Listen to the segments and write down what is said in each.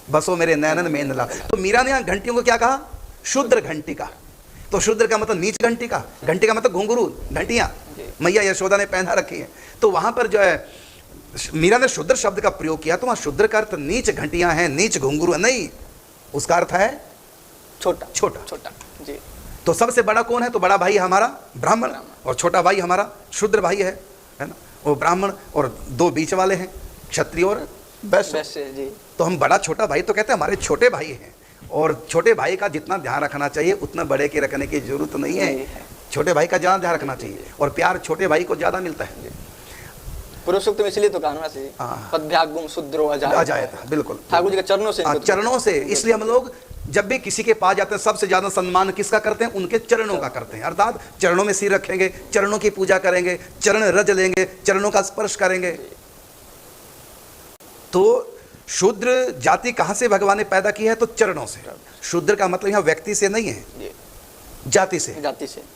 बसो मेरे नैनन में नला। तो मीरा ने यहाँ घंटियों को क्या कहा? शूद्र घंटिका। तो शूद्र का मतलब नीच घंटिका, घंटिका मतलब घुंघरू, घंटियां मैया यशोदा ने पहना रखी है। तो वहां पर जो है मीरा ने शूद्र शब्द का प्रयोग किया, तो वहां शूद्र का अर्थ नीच घंटियां हैं, नीच घुंघरू नहीं, उसका अर्थ है छोटा छोटा छोटा जी। तो सबसे बड़ा कौन है? तो बड़ा भाई हमारा ब्राह्मण, और छोटा भाई हमारा शूद्र भाई है ना। वो ब्राह्मण और दो बीच वाले हैं, क्षत्रिय और वैश्य जी। तो हम बड़ा छोटा भाई तो कहते हैं हमारे छोटे भाई हैं, और छोटे भाई का जितना ध्यान रखना चाहिए उतना बड़े के रखने की जरूरत नहीं है। छोटे भाई का ज़्यादा ध्यान रखना चाहिए, और प्यार छोटे भाई को ज़्यादा मिलता है। पुरुष सूक्त में इसलिए तो कहना चाहिए पद्भ्यागुम शुद्रो अजायत, बिल्कुल ठाकुर जी के चरणों से, चरणों से। इसलिए हम लोग जब भी किसी के पास जाते हैं सबसे ज्यादा सम्मान किसका करते हैं? उनके चरणों का करते हैं। अर्थात चरणों में सिर रखेंगे, चरणों की पूजा करेंगे, चरण रज लेंगे, चरणों का स्पर्श करेंगे। तो शूद्र जाति कहां से भगवान ने पैदा की है? तो चरणों से। शूद्र का मतलब यहाँ व्यक्ति से नहीं है, जाति से,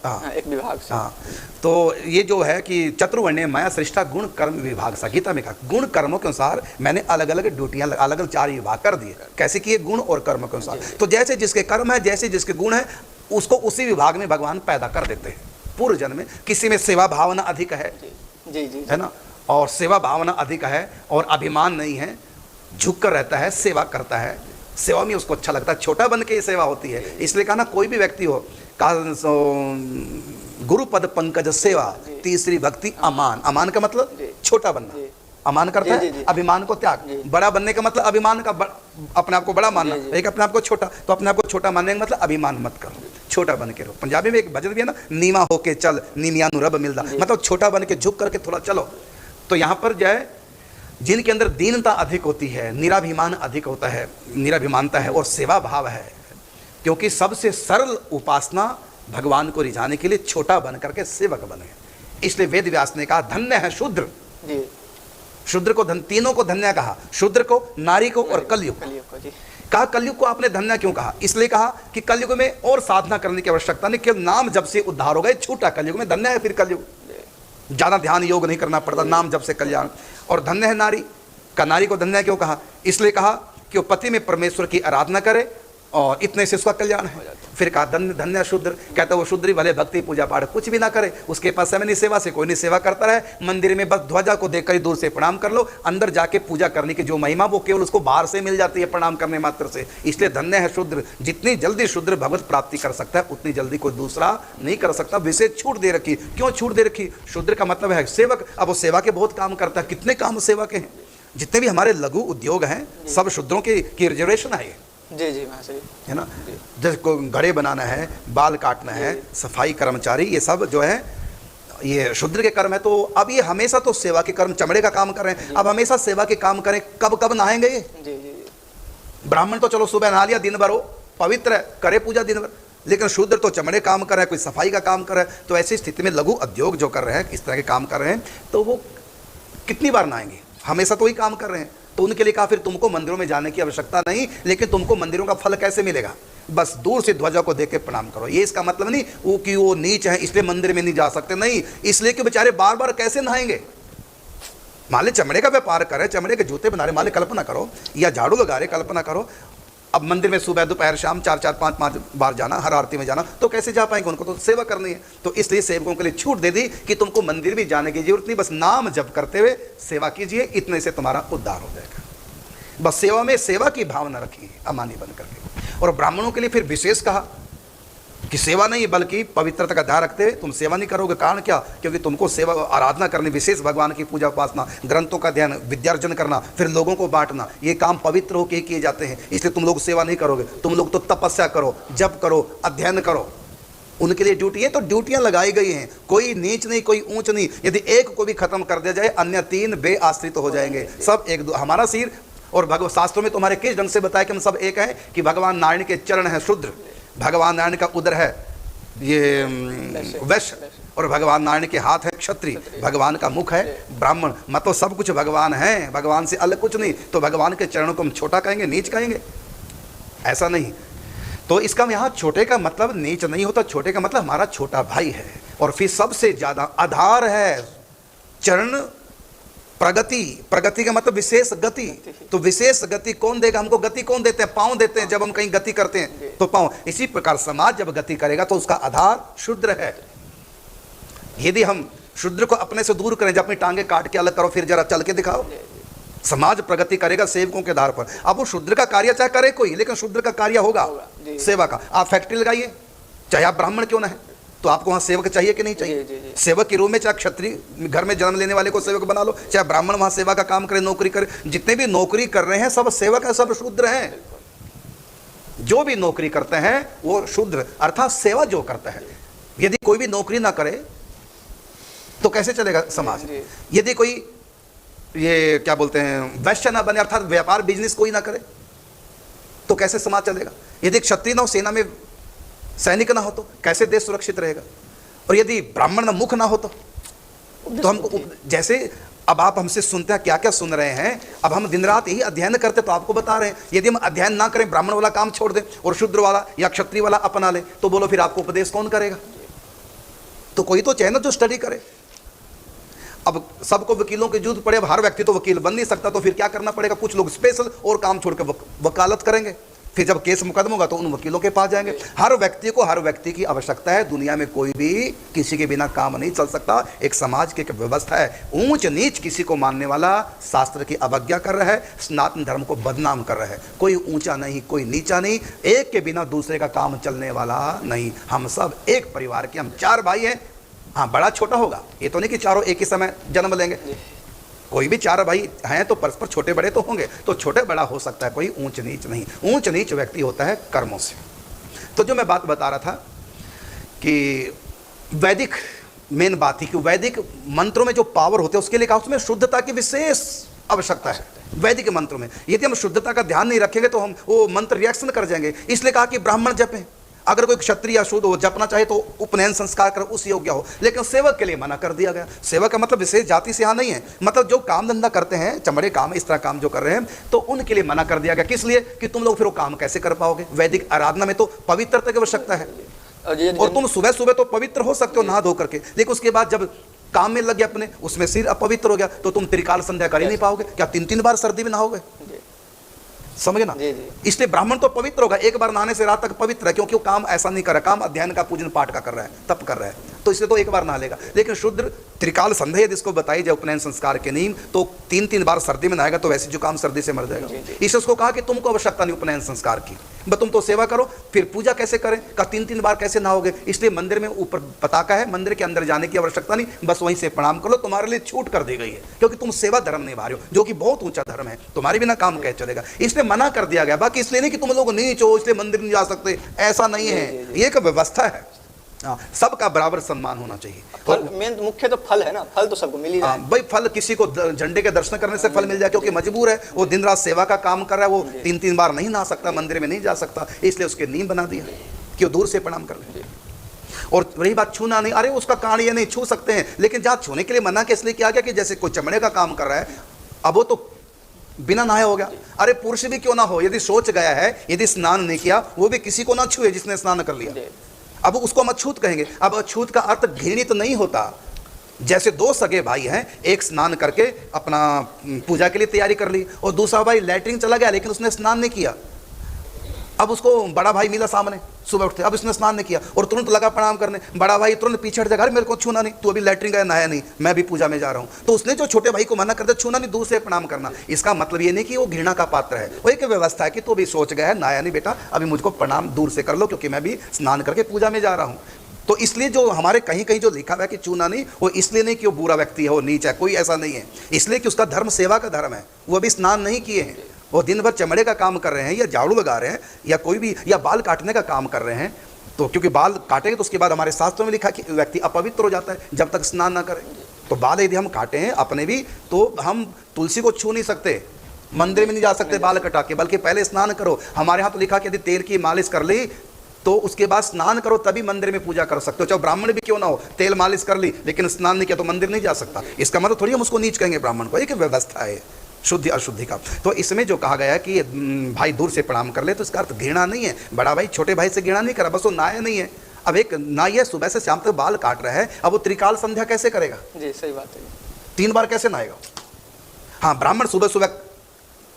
हाँ, एक विभाग से। हाँ, तो ये जो है कि चतुर्वर्ण्य माया सृष्टा गुण कर्म विभाग सा, गीता में कहा गुण कर्मों के अनुसार मैंने अलग अलग ड्यूटियां, अलग अलग 4 विभाग कर दिए। कैसे किए? गुण और कर्म के अनुसार। तो जैसे जिसके कर्म है, जैसे जिसके गुण है, उसको उसी विभाग में भगवान पैदा कर देते हैं पूर्व जन्म में। किसी में सेवा भावना अधिक है जी, है ना, और सेवा भावना अधिक है और अभिमान नहीं है, झुक कर रहता है, सेवा करता है, सेवा में उसको अच्छा लगता है, छोटा बन के ये सेवा होती है। इसलिए कहा ना, कोई भी व्यक्ति हो, गुरु पद पंकज सेवा, तीसरी भक्ति अमान। अमान का मतलब छोटा बनना, अमान करता है अभिमान को त्याग। बड़ा बनने का मतलब अभिमान का अपने आप को बड़ा मानना, एक अपने आप को छोटा। तो अपने आप को छोटा मानने का मतलब अभिमान मत करो, छोटा बन के रहो। पंजाबी में एक भजन भी है ना, नीवा होके चल नीमियानु रब मिलदा, मतलब छोटा बन के झुक करके थोड़ा चलो। तो यहाँ पर जो है जिनके अंदर दीनता अधिक होती है, निराभिमान अधिक होता है, निराभिमानता है और सेवा भाव है, क्योंकि सबसे सरल उपासना भगवान को रिझाने के लिए छोटा बन करके सेवक बने। इसलिए वेद व्यास ने कहा धन्य है शूद्र। शूद्र को तीनों को धन्य कहा, शूद्र को, नारी को और कलयुग को। कहा कलयुग को आपने धन्य क्यों कहा? इसलिए कहा कि कलयुग में और साधना करने की आवश्यकता नहीं, केवल नाम जब से उद्धार हो गए, छूटा कलयुग में, धन्य है फिर कलयुग। ज्यादा ध्यान योग नहीं करना पड़ता, नाम जब से कल्याण। और धन्य है नारी का, नारी को धन्य क्यों कहा? इसलिए कहा कि वो पति में परमेश्वर की आराधना करे और इतने से उसका कल्याण है। फिर कहा धन्य धन्य शूद्र, कहता वो शूद्र भले भक्ति पूजा पाठ कुछ भी ना करे, उसके पास समय नहीं, सेवा से कोई नहीं, सेवा करता रहे, मंदिर में बस ध्वजा को देखकर ही दूर से प्रणाम कर लो, अंदर जाके पूजा करने की जो महिमा वो केवल उसको बाहर से मिल जाती है प्रणाम करने मात्र से। इसलिए धन्य है शूद्र। जितनी जल्दी शूद्र भगवत प्राप्ति कर सकता है उतनी जल्दी कोई दूसरा नहीं कर सकता। विशेष छूट दे रखी। क्यों छूट दे रखी? शूद्र का मतलब है सेवक। अब वो सेवा के बहुत काम करता है। कितने काम सेवा के हैं? जितने भी हमारे लघु उद्योग हैं सब शूद्रों की रिजर्वेशन है, जी जी महाशय, है ना। जैसे को घड़े बनाना है, बाल काटना है, सफाई कर्मचारी, ये सब जो है ये शूद्र के कर्म है। तो अब ये हमेशा तो सेवा के कर्म, चमड़े का काम कर रहे हैं, अब हमेशा सेवा के काम करें। कब कब नहाएंगे ये? जी जी। ब्राह्मण तो चलो सुबह नहा लिया, दिन भर हो पवित्र है, करे पूजा दिन भर, लेकिन शूद्र तो चमड़े काम कर रहे हैं, कोई सफाई का काम कर रहा है। तो ऐसी स्थिति में लघु उद्योग जो कर रहे हैं, इस तरह के काम कर रहे हैं, तो वो कितनी बार नहाएंगे? हमेशा तो वही काम कर रहे हैं। तो उनके लिए कहा फिर तुमको मंदिरों में जाने की आवश्यकता नहीं, लेकिन तुमको मंदिरों का फल कैसे मिलेगा? बस दूर से ध्वजा को देख के प्रणाम करो। ये इसका मतलब नहीं वो कि वो नीच है इसलिए मंदिर में नहीं जा सकते, नहीं, इसलिए कि बेचारे बार बार कैसे नहाएंगे। मान ले चमड़े का व्यापार करे, चमड़े के जूते बना रहे, मान ले कल्पना करो, या झाड़ू लगा रहे, कल्पना करो, अब मंदिर में सुबह दोपहर शाम 4-4 5-5 बार जाना, हर आरती में जाना, तो कैसे जा पाएंगे? उनको तो सेवा करनी है। तो इसलिए सेवकों के लिए छूट दे दी कि तुमको मंदिर भी जाने की जरूरत नहीं, बस नाम जप करते हुए सेवा कीजिए, इतने से तुम्हारा उद्धार हो जाएगा। बस सेवा में सेवा की भावना रखिए, अमानी बन करके। और ब्राह्मणों के लिए फिर विशेष कहा कि सेवा नहीं बल्कि पवित्रता का ध्यान रखते हुए तुम सेवा नहीं करोगे। कारण क्या? क्योंकि तुमको सेवा आराधना करनी, विशेष भगवान की पूजा उपासना, ग्रंथों का ध्यान, विद्यार्जन करना, फिर लोगों को बांटना, ये काम पवित्र होकर किए जाते हैं। इसलिए तुम लोग सेवा नहीं करोगे। तुम लोग तो तपस्या करो, जप करो, अध्ययन करो। उनके लिए ड्यूटी है, तो ड्यूटियां लगाई गई हैं। कोई नीच नहीं, कोई ऊंच नहीं। यदि एक को भी खत्म कर दिया जाए, अन्य 3 बेआश्रित हो जाएंगे। सब एक दो, हमारा सिर और भगवत शास्त्रों में तुम्हारे किस ढंग से बताया कि हम सब एक हैं कि भगवान नारायण के चरण है शूद्र, भगवान नारायण का उदर है ये वैश्य, और भगवान नारायण के हाथ है क्षत्रिय, भगवान का मुख है ब्राह्मण। मतलब सब कुछ भगवान है, भगवान से अलग कुछ नहीं। तो भगवान के चरणों को हम छोटा कहेंगे, नीच कहेंगे? ऐसा नहीं। तो इसका यहाँ छोटे का मतलब नीच नहीं होता, छोटे का मतलब हमारा छोटा भाई है। और फिर सबसे ज्यादा आधार है चरण प्रगति, प्रगति का मतलब विशेष गति। तो विशेष गति कौन देगा हमको? गति कौन देते हैं? पांव देते हैं जब हम कहीं गति करते हैं तो पांव। इसी प्रकार समाज जब गति करेगा तो उसका आधार शूद्र है। यदि हम शूद्र को अपने से दूर करें, जब अपनी टांगे काट के अलग करो फिर जरा चल के दिखाओ, समाज प्रगति करेगा सेवकों के आधार पर। अब वो शूद्र का कार्य चाहे करे कोई, लेकिन शूद्र का कार्य होगा सेवा का। आप फैक्ट्री लगाइए, चाहे आप ब्राह्मण क्यों ना है, तो आपको वहाँ सेवक चाहिए कि नहीं चाहिए? सेवक के रूप में चाहे क्षत्रिय घर में जन्म लेने वाले को सेवक बना लो, चाहे ब्राह्मण वहाँ सेवा का काम करे, नौकरी करे। जितने भी नौकरी कर रहे हैं सब सेवक है, सब शूद्र हैं। जो भी नौकरी करते हैं वो शूद्र अर्थात सेवा जो करता है। यदि कोई भी नौकरी ना करे तो कैसे चलेगा समाज? यदि कोई ये क्या बोलते हैं वैश्य ना बने अर्थात व्यापार बिजनेस कोई ना करे तो कैसे समाज चलेगा? यदि क्षत्रिय ना हो, सेना में सैनिक ना हो तो कैसे देश सुरक्षित रहेगा? और यदि ब्राह्मण ना मुख ना हो तो हमको जैसे अब आप हमसे सुनते हैं, क्या क्या सुन रहे हैं, अब हम दिन रात यही अध्ययन करते तो आपको बता रहे हैं। यदि हम अध्ययन ना करें, ब्राह्मण वाला काम छोड़ दें और शूद्र वाला या क्षत्रिय वाला अपना ले, तो बोलो फिर आपको उपदेश कौन करेगा? तो कोई तो चाहिए ना जो स्टडी करे। अब सबको वकीलों की जरूरत पड़े, अब हर व्यक्ति तो वकील बन नहीं सकता, तो फिर क्या करना पड़ेगा? कुछ लोग स्पेशल और काम छोड़कर वकालत करेंगे, फिर जब केस मुकदमा होगा तो उन वकीलों के पास जाएंगे। हर व्यक्ति की आवश्यकता है। दुनिया में कोई भी किसी के बिना काम नहीं चल सकता। एक समाज की एक व्यवस्था है। ऊंच नीच किसी को मानने वाला शास्त्र की अवज्ञा कर रहा है, सनातन धर्म को बदनाम कर रहा है। कोई ऊंचा नहीं, कोई नीचा नहीं, एक के बिना दूसरे का काम चलने वाला नहीं। हम सब एक परिवार के, हम 4 भाई हैं। हाँ, बड़ा छोटा होगा, ये तो नहीं कि चारों एक ही समय जन्म लेंगे। कोई भी 4 भाई हैं तो परस्पर छोटे बड़े तो होंगे, तो छोटे बड़ा हो सकता है, कोई ऊंच नीच नहीं। ऊंच नीच व्यक्ति होता है कर्मों से। तो जो मैं बात बता रहा था कि वैदिक मेन बात थी कि वैदिक मंत्रों में जो पावर होते हैं उसके लिए कहा उसमें शुद्धता की विशेष आवश्यकता है। वैदिक मंत्रों में यदि हम शुद्धता का ध्यान नहीं रखेंगे तो हम वो मंत्र रिएक्शन कर जाएंगे। इसलिए कहा कि ब्राह्मण जपें। अगर कोई क्षत्रिय या शूद्र हो जपना चाहे तो उपनयन संस्कार कर उस योग्य हो, लेकिन सेवक के लिए मना कर दिया गया। सेवक का मतलब विशेष जाति से यहाँ नहीं है, मतलब जो काम धंधा करते हैं, चमड़े काम, इस तरह काम जो कर रहे हैं, तो उनके लिए मना कर दिया गया। किस लिए? कि तुम लोग फिर वो काम कैसे कर पाओगे? वैदिक आराधना में तो पवित्रता की आवश्यकता है, और तुम सुबह सुबह तो पवित्र हो सकते हो नहा धो करके, लेकिन उसके बाद जब काम में लग गया अपने, उसमें सिर अपवित्र हो गया तो तुम त्रिकाल संध्या कर ही नहीं पाओगे। क्या 3-3 बार सर्दी में नहाओगे? समझे ना? इसलिए ब्राह्मण तो पवित्र होगा, एक बार नहाने से रात तक पवित्र है, क्योंकि वो काम ऐसा नहीं कर रहा, काम अध्ययन का, पूजन पाठ का कर रहा है, तप कर रहा है, तो इसलिए तो एक बार नहा लेगा। लेकिन शूद्र त्रिकाल संध्या जिसको बताई जाए उपनयन संस्कार के नियम, तो 3-3 बार सर्दी में नहाएगा तो वैसे जुकाम सर्दी से मर जाएगा। इसलिए उसको कहा कि तुमको आवश्यकता नहीं उपनयन संस्कार की, बस तुम तो सेवा करो। फिर पूजा कैसे करें? का 3-3 बार कैसे नहाओगे? इसलिए मंदिर में ऊपर पताका है, मंदिर के अंदर जाने की आवश्यकता नहीं, बस वहीं से प्रणाम कर लो, तुम्हारे लिए छूट कर दी गई है, क्योंकि तुम सेवा धर्म निभा रहे हो, जो कि बहुत ऊंचा धर्म है, तुम्हारे बिना काम कैसे चलेगा, इसलिए मना कर दिया गया। बाकी इसलिए नहीं कि तुम लोग नीच हो इसलिए मंदिर नहीं जा सकते, ऐसा नहीं है, ये एक व्यवस्था है। सबका बराबर सम्मान होना चाहिए। फल मेन मुख्य तो फल है ना, फल तो सबको मिल ही रहा है। भाई फल किसी को झंडे के दर्शन करने से फल मिल जाए, क्योंकि मजबूर है, वो दिन रात सेवा का काम कर रहा है, वो 3-3 बार नहीं नहा सकता, मंदिर में नहीं जा सकता, इसलिए उसके नियम बना दिया कि वो दूर से प्रणाम कर ले। और रही बात छूना नहीं, अरे उसका कान ये नहीं छू सकते हैं, लेकिन जहाँ छूने के लिए मना के इसलिए किया गया कि जैसे कोई चमड़े का काम कर रहा है, अब वो तो बिना नहाए हो गया। अरे पुरुष भी क्यों ना हो, यदि सोच गया है, यदि स्नान नहीं किया, वो भी किसी को ना छुए जिसने स्नान कर लिया, अब उसको हम अछूत कहेंगे। अब अछूत का अर्थ घृणित नहीं होता। जैसे 2 सगे भाई हैं, एक स्नान करके अपना पूजा के लिए तैयारी कर ली, और दूसरा भाई लैट्रिन चला गया लेकिन उसने स्नान नहीं किया। अब उसको बड़ा भाई मिला सामने, सुबह उठते, अब इसने स्नान नहीं किया और तुरंत लगा प्रणाम करने। बड़ा भाई तुरंत पीछे हट जाएगा, मेरे को छूना नहीं, तू अभी लैट्रिन गया, नहाया नहीं, मैं भी पूजा में जा रहा हूँ। तो उसने जो छोटे भाई को मना कर दिया, छूना नहीं, दूर से प्रणाम करना। इसका मतलब ये नहीं कि वो घृणा का पात्र है, वो एक व्यवस्था है कि तू अभी सोच गया है, नहाया नहीं बेटा, अभी मुझको प्रणाम दूर से कर लो, क्योंकि मैं भी स्नान करके पूजा में जा रहा हूँ। तो इसलिए जो हमारे कहीं कहीं जो लिखा हुआ है कि छूना नहीं, वो इसलिए नहीं कि वो बुरा व्यक्ति है, वो नीच है, कोई ऐसा नहीं है, इसलिए कि उसका धर्म सेवा का धर्म है। वो अभी स्नान नहीं किए हैं, वो दिन भर चमड़े का काम कर रहे हैं, या झाड़ू लगा रहे हैं, या कोई भी, या बाल काटने का काम कर रहे हैं। तो क्योंकि बाल काटेंगे तो उसके बाद हमारे शास्त्रों में लिखा कि व्यक्ति अपवित्र हो जाता है जब तक स्नान ना करे। तो बाल यदि हम काटे हैं अपने भी, तो हम तुलसी को छू नहीं सकते, मंदिर में नहीं जा सकते बाल कटा के, बल्कि पहले स्नान करो। हमारे यहाँ तो लिखा कि यदि तेल की मालिश कर ली तो उसके बाद स्नान करो, तभी मंदिर में पूजा कर सकते हो, चाहे ब्राह्मण भी क्यों ना हो। तेल मालिश कर ली लेकिन स्नान नहीं किया तो मंदिर नहीं जा सकता। इसका मतलब थोड़ी हम उसको नीच कहेंगे ब्राह्मण को, एक व्यवस्था है शुद्धि अशुद्धि का। तो इसमें जो कहा गया है कि भाई दूर से प्रणाम कर ले, तो इसका अर्थ घृणा नहीं है। बड़ा भाई छोटे भाई से घृणा नहीं करा, बस वो नहाया नहीं है। अब एक नाई है, सुबह से शाम तक बाल काट रहा है, अब वो त्रिकाल संध्या कैसे करेगा? जी सही बात है। 3 बार कैसे नहाएगा? हाँ, ब्राह्मण सुबह सुबह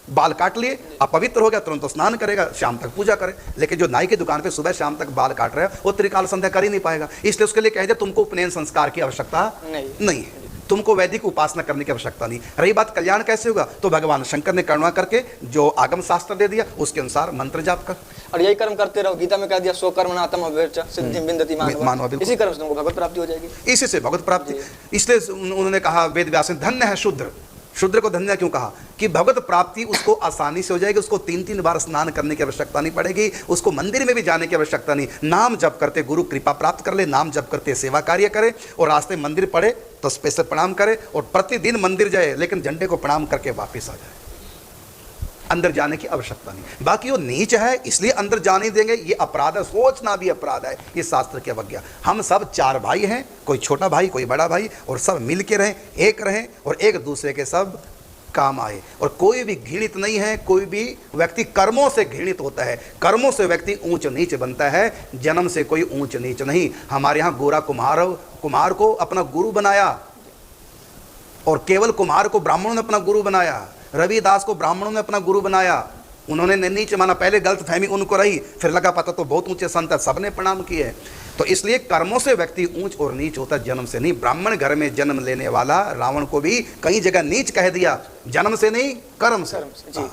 बाल काट लिए, अपवित्र हो गया, तुरंत स्नान करेगा, शाम तक पूजा करे। लेकिन जो नाई की दुकान पे सुबह शाम तक बाल काट रहा है वो त्रिकाल संध्या कर ही नहीं पाएगा। इसलिए उसके लिए कह दिया तुमको उपनयन संस्कार की आवश्यकता नहीं है, तुमको वैदिक उपासना करने की आवश्यकता नहीं। रही बात कल्याण कैसे होगा, तो भगवान शंकर ने करुणा करके जो आगम शास्त्र दे दिया उसके अनुसार मंत्र जाप कर, और यही कर्म करते रहो। गीता में कह दिया सो कर्मणातम अव्यर्च सिद्धिं विन्दति मानवः। इसी कर्म से तुमको भगवत प्राप्ति हो जाएगी, इसी से भगवत प्राप्ति। इसलिए उन्होंने कहा वेद व्यास ने, धन्य है शूद्र। शूद्र को धन्य क्यों कहा, कि भगवत प्राप्ति उसको आसानी से हो जाएगी, उसको 3-3 बार स्नान करने की आवश्यकता नहीं पड़ेगी, उसको मंदिर में भी जाने की आवश्यकता नहीं। नाम जप करते गुरु कृपा प्राप्त कर ले, नाम जप करते सेवा कार्य करे, और रास्ते मंदिर पड़े तो स्पेशल प्रणाम करे, और प्रतिदिन मंदिर जाए लेकिन झंडे को प्रणाम करके वापस आ जाए, अंदर जाने की आवश्यकता नहीं। बाकी वो नीच है इसलिए अंदर जाने देंगे, ये अपराध है, सोचना भी अपराध है, ये शास्त्र की अवज्ञा। हम सब 4 भाई हैं, कोई छोटा भाई कोई बड़ा भाई, और सब मिल के रहें, एक रहें, और एक दूसरे के सब काम आए। और कोई भी घृणित नहीं है, कोई भी व्यक्ति कर्मों से घृणित होता है, कर्मों से व्यक्ति ऊंच नीच बनता है, जन्म से कोई ऊंच नीच नहीं। हमारे यहाँ गोरा कुम्हार को अपना गुरु बनाया, और केवल कुम्हार को ब्राह्मणों ने अपना गुरु बनाया, रविदास को ब्राह्मणों ने अपना गुरु बनाया। उन्होंने नीच माना, पहले गलत फहमी उनको रही, फिर लगा पता तो बहुत ऊंचे संत है, सबने प्रणाम किए। तो इसलिए कर्मों से व्यक्ति ऊंच और नीच होता है, जन्म से नहीं। ब्राह्मण घर में जन्म लेने वाला रावण को भी कई जगह नीच कह दिया, जन्म से नहीं कर्म से। जी।